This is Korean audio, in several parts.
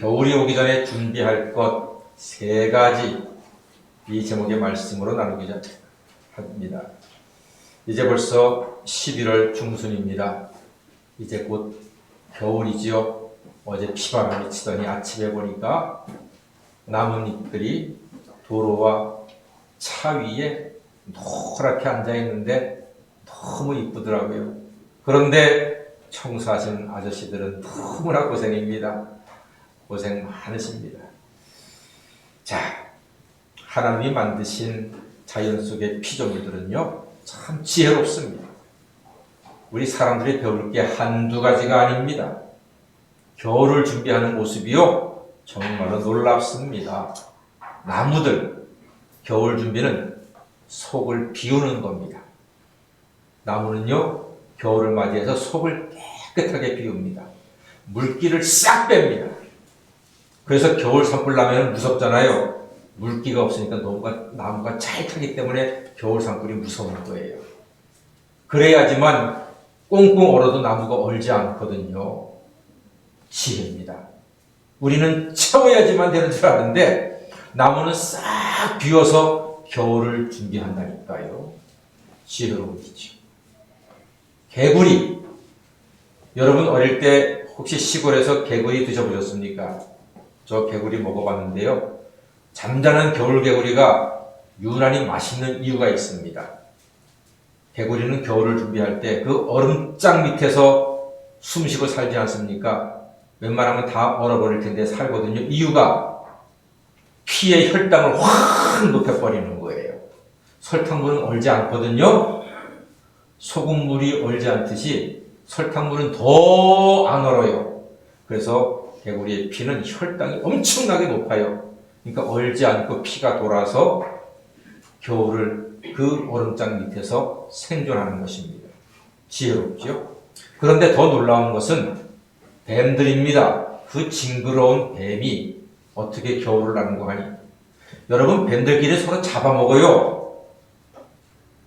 겨울이 오기 전에 준비할 것 3가지, 이 제목의 말씀으로 나누고자 합니다. 이제 벌써 11월 중순입니다. 이제 곧 겨울이지요. 어제 비바람이 치더니 아침에 보니까 나뭇잎들이 도로와 차 위에 노랗게 앉아 있는데 너무 이쁘더라고요. 그런데 청소하시는 아저씨들은 너무나 고생입니다. 고생 많으십니다. 자, 하나님이 만드신 자연 속의 피조물들은요, 참 지혜롭습니다. 우리 사람들이 배울 게 한두 가지가 아닙니다. 겨울을 준비하는 모습이요, 정말로 놀랍습니다. 나무들, 겨울 준비는 속을 비우는 겁니다. 나무는요, 겨울을 맞이해서 속을 깨끗하게 비웁니다. 물기를 싹 뺍니다. 그래서 겨울 산불 나면 무섭잖아요. 물기가 없으니까 나무가 잘 타기 때문에 겨울 산불이 무서운 거예요. 그래야지만 꽁꽁 얼어도 나무가 얼지 않거든요. 지혜입니다. 우리는 채워야지만 되는 줄 아는데 나무는 싹 비워서 겨울을 준비한다니까요. 지혜로운 일이죠. 개구리. 여러분 어릴 때 혹시 시골에서 개구리 드셔보셨습니까? 저 개구리 먹어봤는데요. 잠자는 겨울 개구리가 유난히 맛있는 이유가 있습니다. 개구리는 겨울을 준비할 때 그 얼음장 밑에서 숨쉬고 살지 않습니까? 웬만하면 다 얼어버릴 텐데 살거든요. 이유가 피의 혈당을 확 높여버리는 거예요. 설탕물은 얼지 않거든요. 소금물이 얼지 않듯이 설탕물은 더 안 얼어요. 그래서 개구리의 피는 혈당이 엄청나게 높아요. 그러니까 얼지 않고 피가 돌아서 겨울을 그 얼음장 밑에서 생존하는 것입니다. 지혜롭죠? 그런데 더 놀라운 것은 뱀들입니다. 그 징그러운 뱀이 어떻게 겨울을 나는 거 하니? 여러분, 뱀들끼리 서로 잡아먹어요.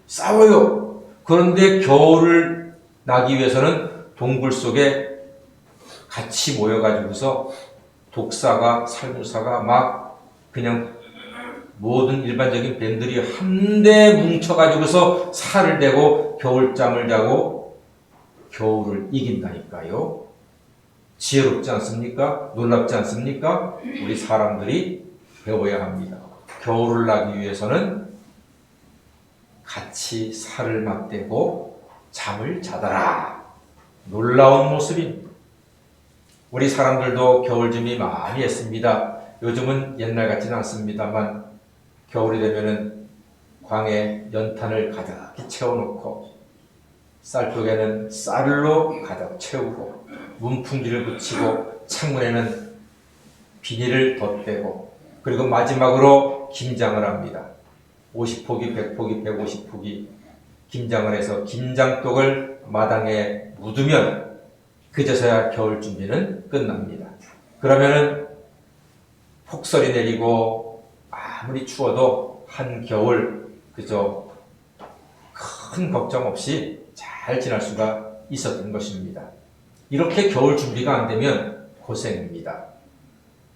싸워요. 그런데 겨울을 나기 위해서는 동굴 속에 같이 모여가지고서 독사가, 살구사가 막 그냥 모든 일반적인 뱀들이 한데 뭉쳐가지고서 살을 대고 겨울잠을 자고 겨울을 이긴다니까요. 지혜롭지 않습니까? 놀랍지 않습니까? 우리 사람들이 배워야 합니다. 겨울을 나기 위해서는 같이 살을 맞대고 잠을 자더라. 놀라운 모습입니다. 우리 사람들도 겨울 준비 많이 했습니다. 요즘은 옛날 같지는 않습니다만 겨울이 되면은 광에 연탄을 가득히 채워놓고 쌀독에는 쌀로 가득 채우고 문풍지를 붙이고 창문에는 비닐을 덧대고 그리고 마지막으로 김장을 합니다. 50포기, 100포기, 150포기 김장을 해서 김장독을 마당에 묻으면 그제서야 겨울 준비는 끝납니다. 그러면은 폭설이 내리고 아무리 추워도 한겨울 그저 큰 걱정 없이 잘 지날 수가 있었던 것입니다. 이렇게 겨울 준비가 안 되면 고생입니다.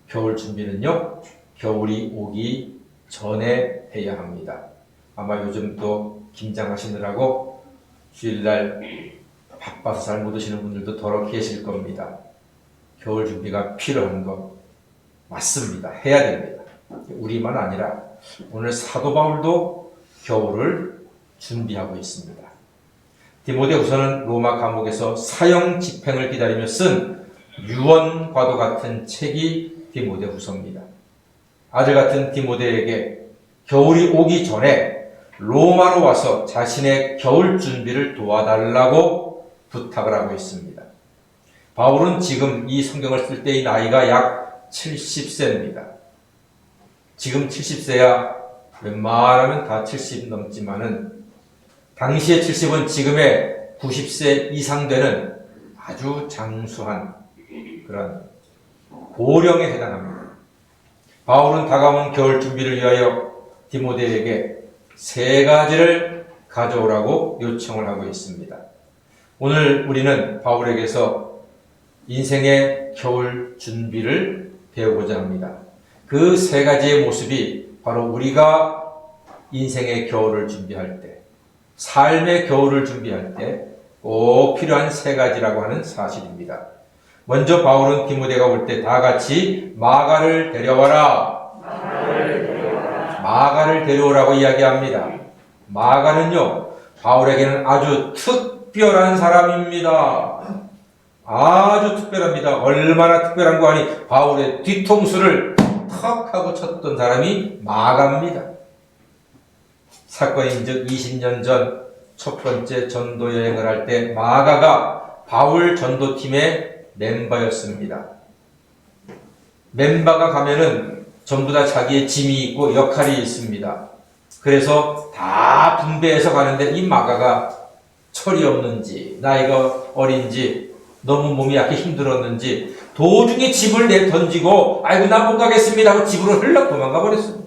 겨울 준비는요, 겨울이 오기 전에 해야 합니다. 아마 요즘 또 김장하시느라고 주일날 바빠서 잘 못 오시는 분들도 더러 계실 겁니다. 겨울 준비가 필요한 거 맞습니다. 해야 됩니다. 우리만 아니라 오늘 사도 바울도 겨울을 준비하고 있습니다. 디모데후서는 로마 감옥에서 사형 집행을 기다리며 쓴 유언과도 같은 책이 디모데후서입니다. 아들 같은 디모데에게 겨울이 오기 전에 로마로 와서 자신의 겨울 준비를 도와달라고 부탁을 하고 있습니다. 바울은 지금 이 성경을 쓸 때의 나이가 약 70세입니다. 지금 70세야 웬만하면 다 70 넘지만은 당시의 70은 지금의 90세 이상 되는 아주 장수한 그런 고령에 해당합니다. 바울은 다가오는 겨울 준비를 위하여 디모데에게 3가지를 가져오라고 요청을 하고 있습니다. 오늘 우리는 바울에게서 인생의 겨울 준비를 배우고자 합니다. 그 세 가지의 모습이 바로 우리가 인생의 겨울을 준비할 때, 삶의 겨울을 준비할 때 꼭 필요한 세 가지라고 하는 사실입니다. 먼저 바울은 디모데가 올 때 다 같이 마가를 데려와라. 마가를 데려오라고 이야기합니다. 마가는요, 바울에게는 아주 특별한 사람입니다. 아주 특별합니다. 얼마나 특별한 거 아니, 바울의 뒤통수를 턱 하고 쳤던 사람이 마가입니다. 사건인 즉 20년 전 첫 번째 전도 여행을 할 때 마가가 바울 전도팀의 멤버였습니다. 멤버가 가면은 전부 다 자기의 짐이 있고 역할이 있습니다. 그래서 다 분배해서 가는데 이 마가가 철이 없는지 나이가 어린지 너무 몸이 약해 힘들었는지 도중에 짐을 던지고 아이고 나 못 가겠습니다 하고 집으로 흘러 도망가 버렸습니다.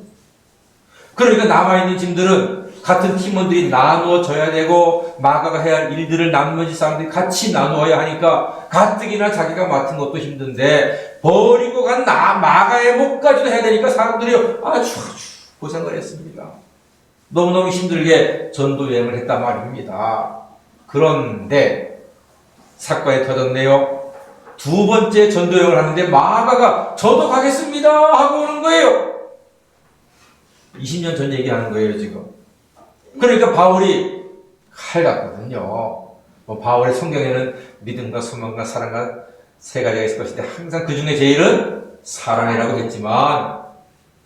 그러니까 남아있는 짐들은 같은 팀원들이 나누어져야 되고 마가가 해야 할 일들을 나머지 사람들이 같이 나누어야 하니까 가뜩이나 자기가 맡은 것도 힘든데 버리고 간 마가의 몫까지도 해야 되니까 사람들이 아주 고생을 했습니다. 너무너무 힘들게 전도 여행을 했단 말입니다. 그런데 사건이 터졌네요. 두 번째 전도 여행을 하는데 마가가 저도 가겠습니다 하고 오는 거예요. 20년 전 얘기하는 거예요 지금. 그러니까 바울이 칼 같거든요. 바울의 성경에는 믿음과 소망과 사랑과 세 가지가 있을 것인데 항상 그 중에 제일은 사랑이라고 했지만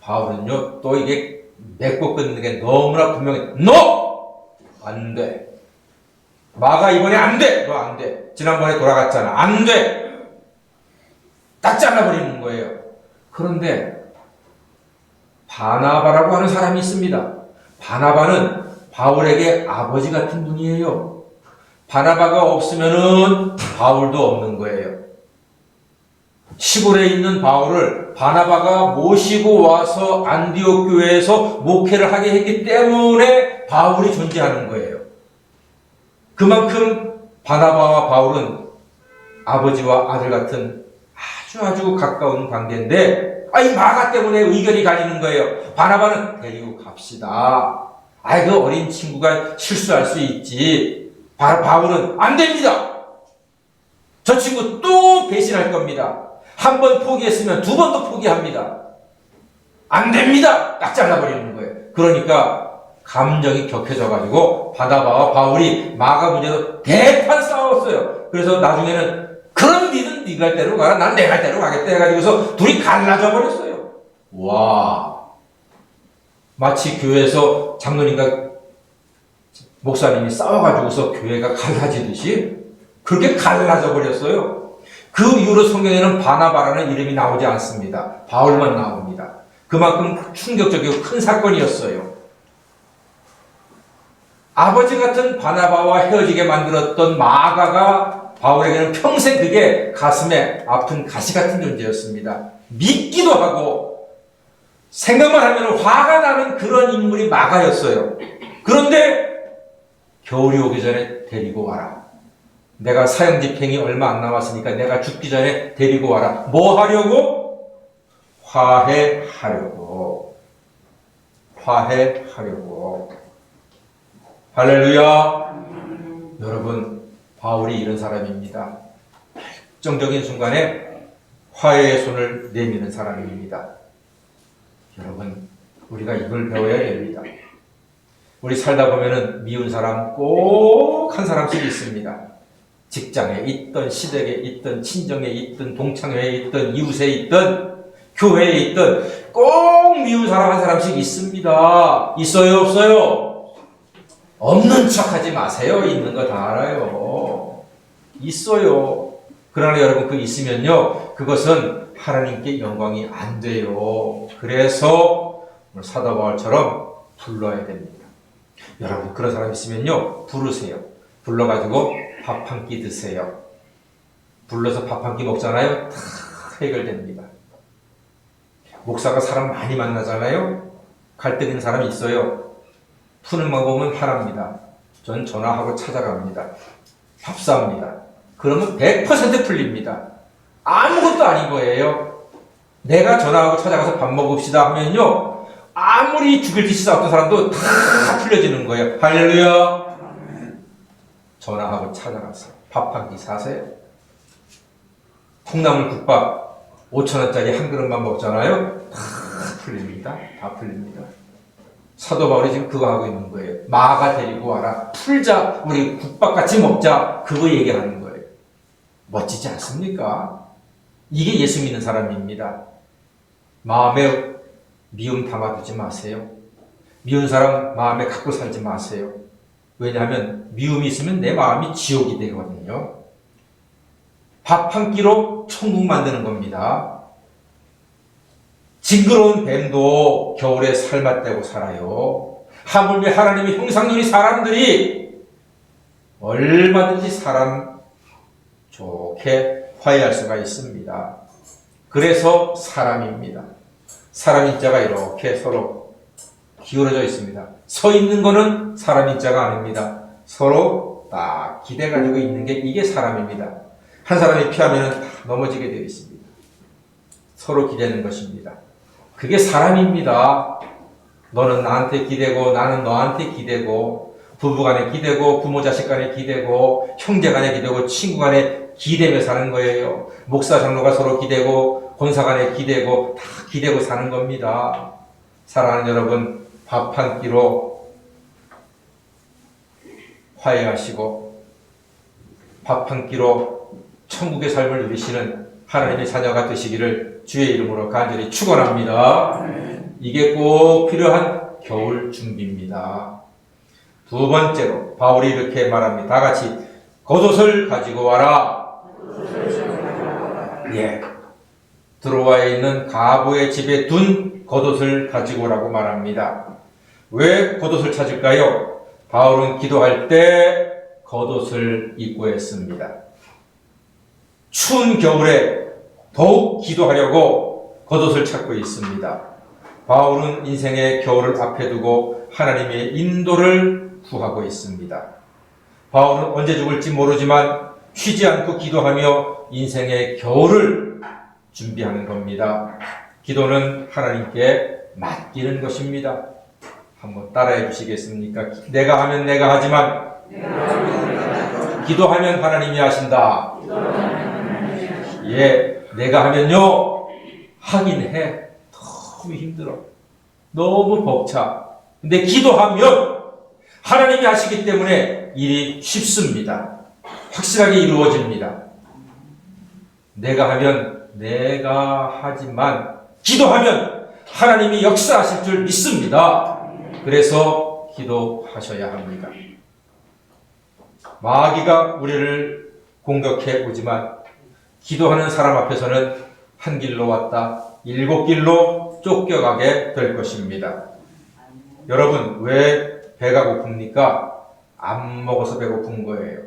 바울은요 또 이게 맺고 끊는 게 너무나 분명해. 너! 안 돼. 마가 이번에 안 돼. 너 안 돼. 지난번에 돌아갔잖아. 안 돼. 딱 잘라버리는 거예요. 그런데 바나바라고 하는 사람이 있습니다. 바나바는 바울에게 아버지 같은 분이에요. 바나바가 없으면은 바울도 없는 거예요. 시골에 있는 바울을 바나바가 모시고 와서 안디옥 교회에서 목회를 하게 했기 때문에 바울이 존재하는 거예요. 그만큼 바나바와 바울은 아버지와 아들 같은 아주 가까운 관계인데 이 마가 때문에 의견이 갈리는 거예요. 바나바는 데리고 갑시다. 그 어린 친구가 실수할 수 있지. 바울은 안 됩니다. 저 친구 또 배신할 겁니다. 한 번 포기했으면 두 번도 포기합니다. 안 됩니다. 딱 잘라버리는 거예요. 그러니까 감정이 격해져가지고 바나바와 바울이 마가 문제로 대판 싸웠어요. 그래서 나중에는 그럼 니는 네 갈 대로 가라. 난 내 갈 대로 가겠다 해가지고서 둘이 갈라져 버렸어요. 와. 마치 교회에서 장로님과 목사님이 싸워가지고서 교회가 갈라지듯이 그렇게 갈라져 버렸어요. 그 이후로 성경에는 바나바라는 이름이 나오지 않습니다. 바울만 나옵니다. 그만큼 충격적이고 큰 사건이었어요. 아버지 같은 바나바와 헤어지게 만들었던 마가가 바울에게는 평생 그게 가슴에 아픈 가시 같은 존재였습니다. 믿기도 하고 생각만 하면 화가 나는 그런 인물이 마가였어요. 그런데 겨울이 오기 전에 데리고 와라. 내가 사형집행이 얼마 안 남았으니까 내가 죽기 전에 데리고 와라. 뭐 하려고? 화해하려고. 화해하려고. 할렐루야. 여러분, 바울이 이런 사람입니다. 결정적인 순간에 화해의 손을 내미는 사람입니다. 여러분, 우리가 이걸 배워야 됩니다. 우리 살다 보면은 미운 사람 꼭 한 사람씩 있습니다. 직장에 있든, 시댁에 있든, 친정에 있든, 동창회에 있든, 이웃에 있든, 교회에 있든, 꼭 미운 사람 한 사람씩 있습니다. 있어요, 없어요? 없는 척 하지 마세요. 있는 거 다 알아요. 있어요. 그러나 여러분, 그 있으면요, 그것은 하나님께 영광이 안 돼요. 그래서 사도 바울처럼 불러야 됩니다. 여러분, 그런 사람 있으면요, 부르세요. 불러가지고 밥 한 끼 드세요. 불러서 밥 한 끼 먹잖아요. 다 해결됩니다. 목사가 사람 많이 만나잖아요. 갈등 있는 사람이 있어요. 푸는 방법은 하나입니다. 전 전화하고 찾아갑니다. 밥 삽니다. 그러면 100% 풀립니다. 아무것도 아닌 거예요. 내가 전화하고 찾아가서 밥 먹읍시다 하면요, 아무리 죽일 듯이 싸웠던 사람도 다 풀려지는 거예요. 할렐루야. 전화하고 찾아가서 밥 한 끼 사세요. 콩나물 국밥 5,000원짜리 한 그릇만 먹잖아요. 다 풀립니다. 다 풀립니다. 사도 바울이 지금 그거 하고 있는 거예요. 마가 데리고 와라. 풀자. 우리 국밥같이 먹자. 그거 얘기하는 거예요. 멋지지 않습니까? 이게 예수 믿는 사람입니다. 마음에 미움 담아두지 마세요. 미운 사람 마음에 갖고 살지 마세요. 왜냐하면 미움이 있으면 내 마음이 지옥이 되거든요. 밥 한 끼로 천국 만드는 겁니다. 징그러운 뱀도 겨울에 살맛대고 살아요. 하물며 하나님의 형상률이 사람들이 얼마든지 사람 좋게 화해할 수가 있습니다. 그래서 사람입니다. 사람인 자가 이렇게 서로 기울어져 있습니다. 서 있는 거는 사람인 자가 아닙니다. 서로 딱 기대가지고 있는 게 이게 사람입니다. 한 사람이 피하면 넘어지게 되어 있습니다. 서로 기대는 것입니다. 그게 사람입니다. 너는 나한테 기대고 나는 너한테 기대고 부부간에 기대고 부모 자식 간에 기대고 형제 간에 기대고 친구 간에 기대며 사는 거예요. 목사 장로가 서로 기대고 권사 간에 기대고 다 기대고 사는 겁니다. 사랑하는 여러분, 밥 한 끼로 화해하시고 밥 한 끼로 천국의 삶을 누리시는 하나님의 자녀가 되시기를 주의 이름으로 간절히 축원합니다. 이게 꼭 필요한 겨울 준비입니다. 두 번째로 바울이 이렇게 말합니다. 다 같이 겉옷을 가지고 와라. 예, 드로아에 있는 가부의 집에 둔 겉옷을 가지고 오라고 말합니다. 왜 겉옷을 찾을까요? 바울은 기도할 때 겉옷을 입고 했습니다. 추운 겨울에 더욱 기도하려고 겉옷을 찾고 있습니다. 바울은 인생의 겨울을 앞에 두고 하나님의 인도를 구하고 있습니다. 바울은 언제 죽을지 모르지만 쉬지 않고 기도하며 인생의 겨울을 준비하는 겁니다. 기도는 하나님께 맡기는 것입니다. 한번 따라해 주시겠습니까? 내가 하면 내가 하지만 기도하면 하나님이 하신다. 예, 내가 하면요 하긴 해. 너무 힘들어. 너무 벅차. 근데 기도하면 하나님이 하시기 때문에 일이 쉽습니다. 확실하게 이루어집니다. 내가 하면 내가 하지만 기도하면 하나님이 역사하실 줄 믿습니다. 그래서 기도하셔야 합니다. 마귀가 우리를 공격해 오지만 기도하는 사람 앞에서는 한 길로 왔다 7길로 쫓겨가게 될 것입니다. 여러분, 왜 배가 고픕니까? 안 먹어서 배고픈 거예요.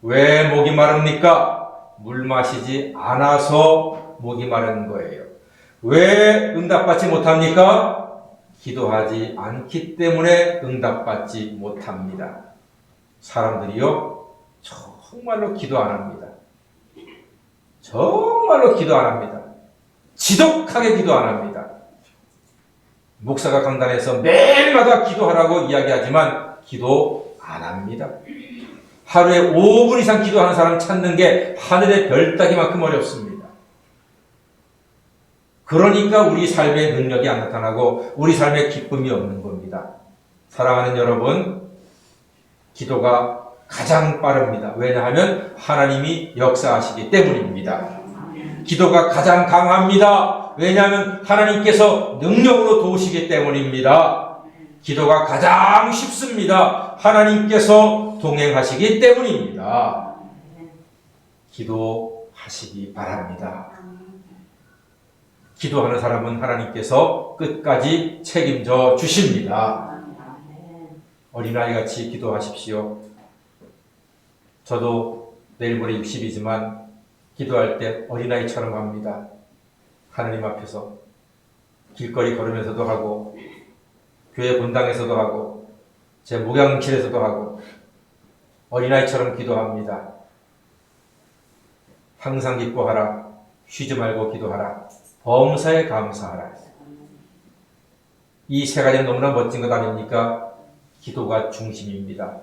왜 목이 마릅니까? 물 마시지 않아서 목이 마른 거예요. 왜 응답받지 못합니까? 기도하지 않기 때문에 응답받지 못합니다. 사람들이요, 정말로 기도 안 합니다. 정말로 기도 안 합니다. 지독하게 기도 안 합니다. 목사가 강단에서 매일마다 기도하라고 이야기하지만 기도 안 합니다. 하루에 5분 이상 기도하는 사람 찾는 게 하늘의 별 따기만큼 어렵습니다. 그러니까 우리 삶의 능력이 안 나타나고 우리 삶의 기쁨이 없는 겁니다. 사랑하는 여러분, 기도가 가장 빠릅니다. 왜냐하면 하나님이 역사하시기 때문입니다. 기도가 가장 강합니다. 왜냐하면 하나님께서 능력으로 도우시기 때문입니다. 기도가 가장 쉽습니다. 하나님께서 동행하시기 때문입니다. 기도하시기 바랍니다. 기도하는 사람은 하나님께서 끝까지 책임져 주십니다. 어린아이같이 기도하십시오. 저도 내일 모레 60이지만 기도할 때 어린아이처럼 합니다. 하나님 앞에서 길거리 걸으면서도 하고 교회 본당에서도 하고 제 목양실에서도 하고 어린아이처럼 기도합니다. 항상 기뻐하라. 쉬지 말고 기도하라. 범사에 감사하라. 이 세 가지는 너무나 멋진 것 아닙니까? 기도가 중심입니다.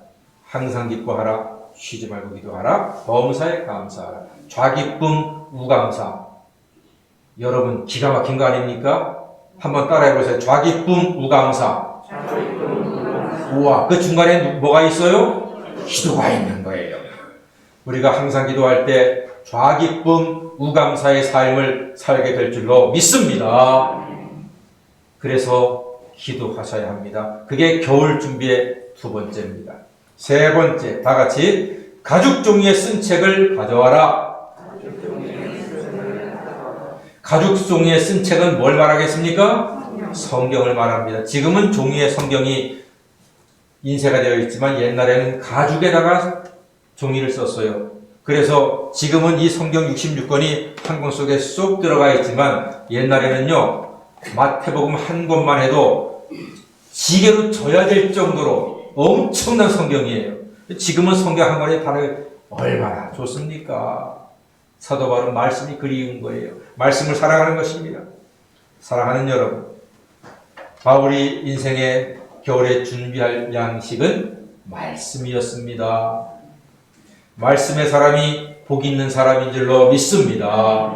항상 기뻐하라. 쉬지 말고 기도하라. 범사에 감사하라. 좌기쁨 우감사. 여러분 기가 막힌 거 아닙니까? 한번 따라해보세요. 좌기쁨 우감사. 우와, 그 중간에 뭐가 있어요? 기도가 있는 거예요. 우리가 항상 기도할 때 좌기쁨 우감사의 삶을 살게 될 줄로 믿습니다. 그래서 기도하셔야 합니다. 그게 겨울 준비의 두 번째입니다. 세 번째, 다 같이 가죽 종이에 쓴 책을 가져와라. 가죽 종이에 쓴 책은 뭘 말하겠습니까? 성경을 말합니다. 지금은 종이에 성경이 인쇄가 되어 있지만 옛날에는 가죽에다가 종이를 썼어요. 그래서 지금은 이 성경 66권이 한 권 속에 쏙 들어가 있지만 옛날에는요, 마태복음 한 권만 해도 지게로 져야 될 정도로 엄청난 성경이에요. 지금은 성경 한 권이 바로 얼마나 좋습니까? 사도 바울은 말씀이 그리운 거예요. 말씀을 사랑하는 것입니다. 사랑하는 여러분, 바울이 인생의 겨울에 준비할 양식은 말씀이었습니다. 말씀의 사람이 복 있는 사람인 줄로 믿습니다.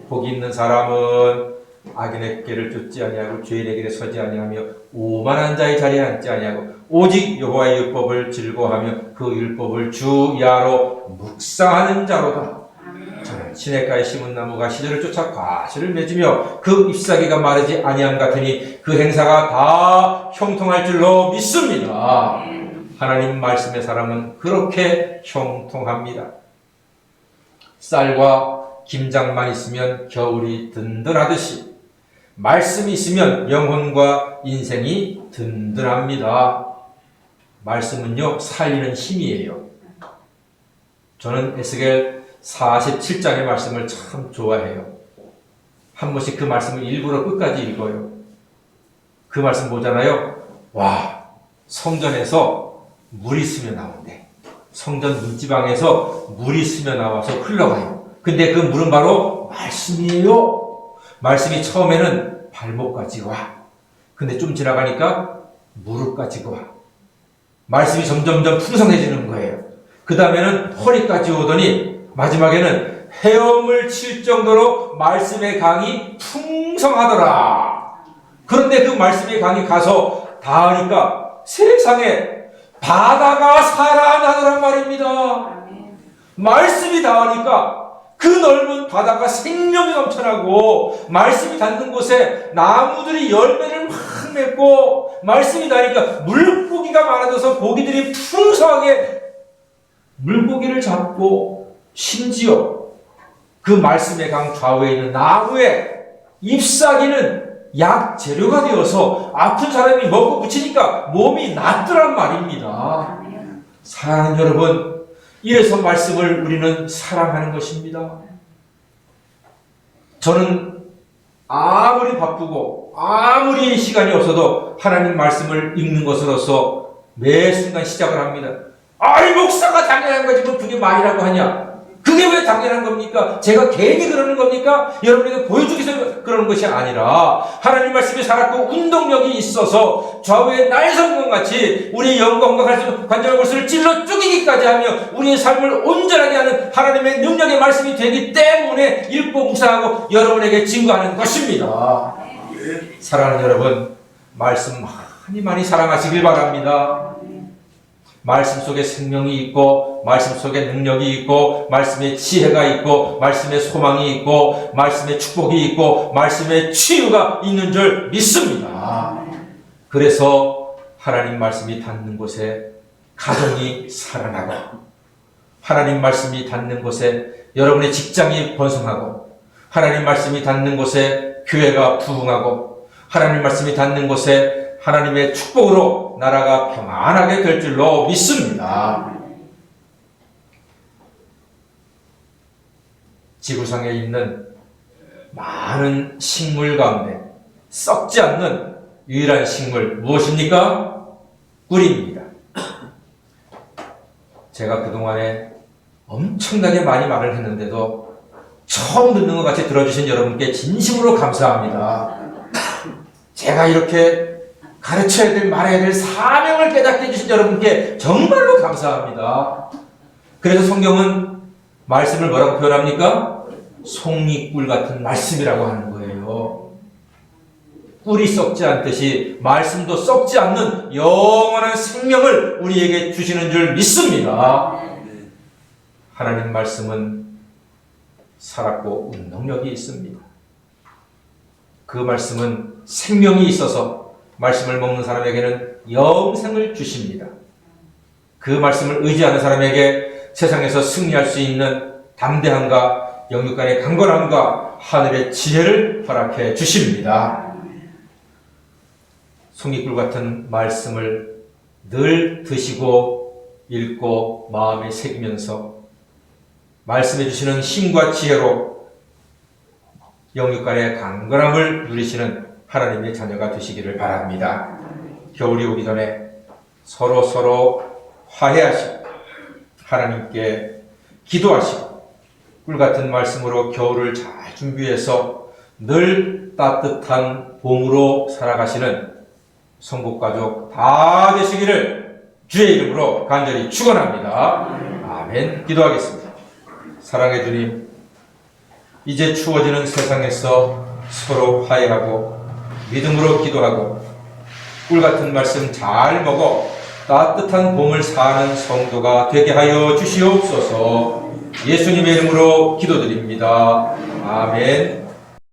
복 있는 사람은 악인의 길을 쫓지 아니하고 죄인의 길에 서지 아니하며 오만한 자의 자리에 앉지 아니하고 오직 여호와의 율법을 즐거워하며 그 율법을 주 야로 묵상하는 자로다. 저는 시냇가에 심은 나무가 시들을 쫓아 과실을 맺으며 그 잎사귀가 마르지 아니함 같으니 그 행사가 다 형통할 줄로 믿습니다. 하나님 말씀의 사람은 그렇게 형통합니다. 쌀과 김장만 있으면 겨울이 든든하듯이 말씀이 있으면 영혼과 인생이 든든합니다. 말씀은요, 살리는 힘이에요. 저는 에스겔 47장의 말씀을 참 좋아해요. 한 번씩 그 말씀을 일부러 끝까지 읽어요. 그 말씀 보잖아요. 와, 성전에서 물이 스며 나온대. 성전 문지방에서 물이 스며 나와서 흘러가요. 근데 그 물은 바로 말씀이에요. 말씀이 처음에는 발목까지 와. 근데 좀 지나가니까 무릎까지 와. 말씀이 점점점 풍성해지는 거예요. 그 다음에는 허리까지 오더니 마지막에는 헤엄을 칠 정도로 말씀의 강이 풍성하더라. 그런데 그 말씀의 강이 가서 닿으니까 세상에 바다가 살아나더란 말입니다. 말씀이 닿으니까 그 넓은 바다가 생명이 넘쳐나고 말씀이 닿는 곳에 나무들이 열매를 막 맺고 말씀이 닿으니까 물고기가 많아져서 고기들이 풍성하게 물고기를 잡고 심지어 그 말씀의 강 좌우에 있는 나무에 잎사귀는 약 재료가 되어서 아픈 사람이 먹고 붙이니까 몸이 낫더란 말입니다. 사랑하는 여러분, 이래서 말씀을 우리는 사랑하는 것입니다. 저는 아무리 바쁘고 아무리 시간이 없어도 하나님 말씀을 읽는 것으로서 매 순간 시작을 합니다. 아이, 목사가 당연한 거지 뭐 그게 말이라고 하냐? 그게 왜 당연한 겁니까? 제가 괜히 그러는 겁니까? 여러분에게 보여주기 위해서 그러는 것이 아니라 하나님 말씀이 살았고 운동력이 있어서 좌우의 날성건같이 우리의 영광과 관절의 골수를 찔러 쪼개기까지 하며 우리의 삶을 온전하게 하는 하나님의 능력의 말씀이 되기 때문에 읽고 묵상하고 여러분에게 증거하는 것입니다. 사랑하는 여러분, 말씀 많이 사랑하시길 바랍니다. 말씀 속에 생명이 있고 말씀 속에 능력이 있고 말씀에 지혜가 있고 말씀에 소망이 있고 말씀에 축복이 있고 말씀에 치유가 있는 줄 믿습니다. 그래서 하나님 말씀이 닿는 곳에 가정이 살아나고 하나님 말씀이 닿는 곳에 여러분의 직장이 번성하고 하나님 말씀이 닿는 곳에 교회가 부흥하고 하나님 말씀이 닿는 곳에 하나님의 축복으로 나라가 평안하게 될 줄로 믿습니다. 지구상에 있는 많은 식물 가운데 썩지 않는 유일한 식물 무엇입니까? 꿀입니다. 제가 그동안에 엄청나게 많이 말을 했는데도 처음 듣는 것 같이 들어주신 여러분께 진심으로 감사합니다. 제가 이렇게 가르쳐야 될, 말해야 될 사명을 깨닫게 해주신 여러분께 정말로 감사합니다. 그래서 성경은 말씀을 뭐라고 표현합니까? 송이꿀 같은 말씀이라고 하는 거예요. 꿀이 썩지 않듯이 말씀도 썩지 않는 영원한 생명을 우리에게 주시는 줄 믿습니다. 하나님 말씀은 살았고 운동력이 있습니다. 그 말씀은 생명이 있어서 말씀을 먹는 사람에게는 영생을 주십니다. 그 말씀을 의지하는 사람에게 세상에서 승리할 수 있는 담대함과 영육 간의 강건함과 하늘의 지혜를 허락해 주십니다. 송이꿀 같은 말씀을 늘 드시고 읽고 마음에 새기면서 말씀해 주시는 힘과 지혜로 영육 간의 강건함을 누리시는 하나님의 자녀가 되시기를 바랍니다. 겨울이 오기 전에 서로 화해하시고 하나님께 기도하시고 꿀같은 말씀으로 겨울을 잘 준비해서 늘 따뜻한 봄으로 살아가시는 성국가족 다 되시기를 주의 이름으로 간절히 축원합니다. 아멘. 기도하겠습니다. 사랑의 주님, 이제 추워지는 세상에서 서로 화해하고 믿음으로 기도하고 꿀같은 말씀 잘 먹어 따뜻한 봄을 사는 성도가 되게 하여 주시옵소서. 예수님의 이름으로 기도드립니다. 아멘.